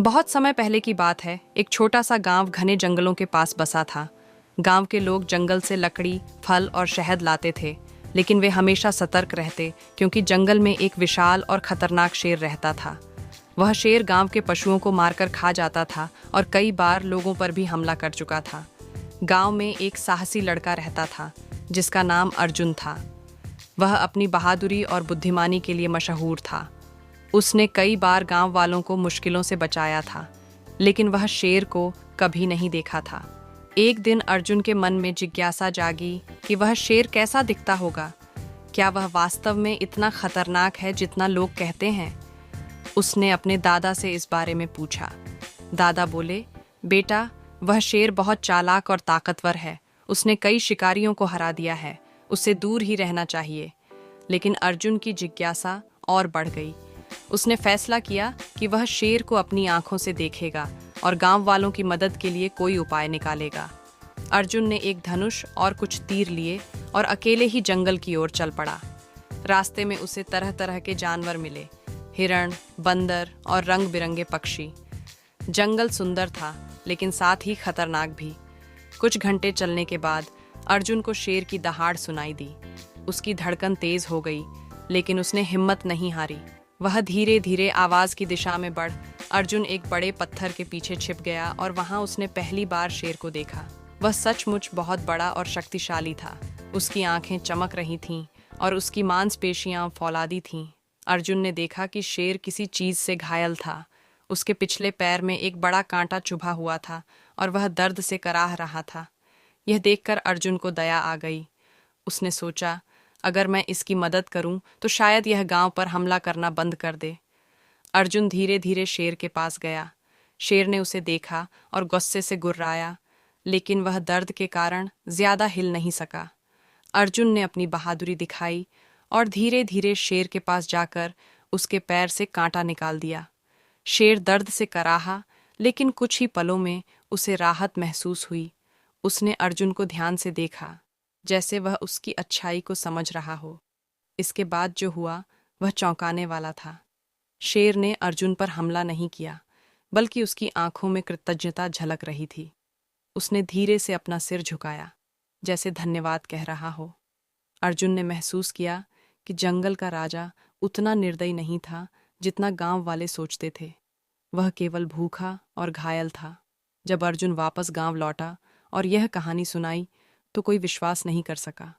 बहुत समय पहले की बात है। एक छोटा सा गांव घने जंगलों के पास बसा था। गांव के लोग जंगल से लकड़ी, फल और शहद लाते थे, लेकिन वे हमेशा सतर्क रहते क्योंकि जंगल में एक विशाल और खतरनाक शेर रहता था। वह शेर गांव के पशुओं को मारकर खा जाता था और कई बार लोगों पर भी हमला कर चुका था। गांव में एक साहसी लड़का रहता था जिसका नाम अर्जुन था। वह अपनी बहादुरी और बुद्धिमानी के लिए मशहूर था। उसने कई बार गांव वालों को मुश्किलों से बचाया था, लेकिन वह शेर को कभी नहीं देखा था। एक दिन अर्जुन के मन में जिज्ञासा जागी कि वह शेर कैसा दिखता होगा। क्या वह वास्तव में इतना खतरनाक है जितना लोग कहते हैं? उसने अपने दादा से इस बारे में पूछा। दादा बोले, बेटा, वह शेर बहुत चालाक और ताकतवर है। उसने कई शिकारियों को हरा दिया है। उससे दूर ही रहना चाहिए। लेकिन अर्जुन की जिज्ञासा और बढ़ गई। उसने फैसला किया कि वह शेर को अपनी आंखों से देखेगा और गांव वालों की मदद के लिए कोई उपाय निकालेगा। अर्जुन ने एक धनुष और कुछ तीर लिए और अकेले ही जंगल की ओर चल पड़ा। रास्ते में उसे तरह तरह के जानवर मिले, हिरण, बंदर और रंग बिरंगे पक्षी। जंगल सुंदर था, लेकिन साथ ही खतरनाक भी। कुछ घंटे चलने के बाद अर्जुन को शेर की दहाड़ सुनाई दी। उसकी धड़कन तेज हो गई, लेकिन उसने हिम्मत नहीं हारी। वह धीरे धीरे आवाज की दिशा में बढ़ अर्जुन एक बड़े पत्थर के पीछे छिप गया और वहां उसने पहली बार शेर को देखा। वह सचमुच बहुत बड़ा और शक्तिशाली था। उसकी आंखें चमक रही थीं और उसकी मांसपेशियां फौलादी थीं। अर्जुन ने देखा कि शेर किसी चीज से घायल था। उसके पिछले पैर में एक बड़ा कांटा चुभा हुआ था और वह दर्द से कराह रहा था। यह देखकर अर्जुन को दया आ गई। उसने सोचा, अगर मैं इसकी मदद करूं तो शायद यह गांव पर हमला करना बंद कर दे। अर्जुन धीरे धीरे शेर के पास गया। शेर ने उसे देखा और गुस्से से गुर्राया, लेकिन वह दर्द के कारण ज्यादा हिल नहीं सका। अर्जुन ने अपनी बहादुरी दिखाई और धीरे धीरे शेर के पास जाकर उसके पैर से कांटा निकाल दिया। शेर दर्द से कराहा, लेकिन कुछ ही पलों में उसे राहत महसूस हुई। उसने अर्जुन को ध्यान से देखा, जैसे वह उसकी अच्छाई को समझ रहा हो। इसके बाद जो हुआ वह चौंकाने वाला था। शेर ने अर्जुन पर हमला नहीं किया, बल्कि उसकी आंखों में कृतज्ञता झलक रही थी। उसने धीरे से अपना सिर झुकाया, जैसे धन्यवाद कह रहा हो। अर्जुन ने महसूस किया कि जंगल का राजा उतना निर्दयी नहीं था जितना गांव वाले सोचते थे। वह केवल भूखा और घायल था। जब अर्जुन वापस गांव लौटा और यह कहानी सुनाई तो कोई विश्वास नहीं कर सका।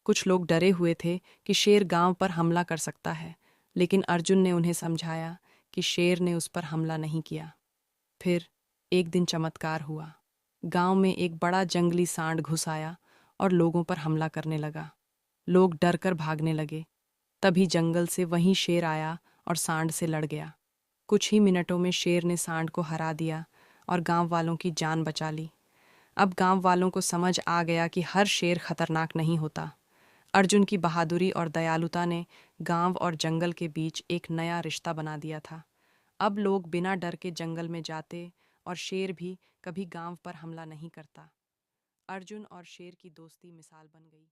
कुछ लोग डरे हुए थे कि शेर गांव पर हमला कर सकता है, लेकिन अर्जुन ने उन्हें समझाया कि शेर ने उस पर हमला नहीं किया। फिर एक दिन चमत्कार हुआ। गांव में एक बड़ा जंगली सांड घुस आया और लोगों पर हमला करने लगा। लोग डरकर भागने लगे। तभी जंगल से वही शेर आया और सांड से लड़ गया। कुछ ही मिनटों में शेर ने सांड को हरा दिया और गांव वालों की जान बचा ली। अब गांव वालों को समझ आ गया कि हर शेर खतरनाक नहीं होता। अर्जुन की बहादुरी और दयालुता ने गांव और जंगल के बीच एक नया रिश्ता बना दिया था। अब लोग बिना डर के जंगल में जाते और शेर भी कभी गांव पर हमला नहीं करता। अर्जुन और शेर की दोस्ती मिसाल बन गई।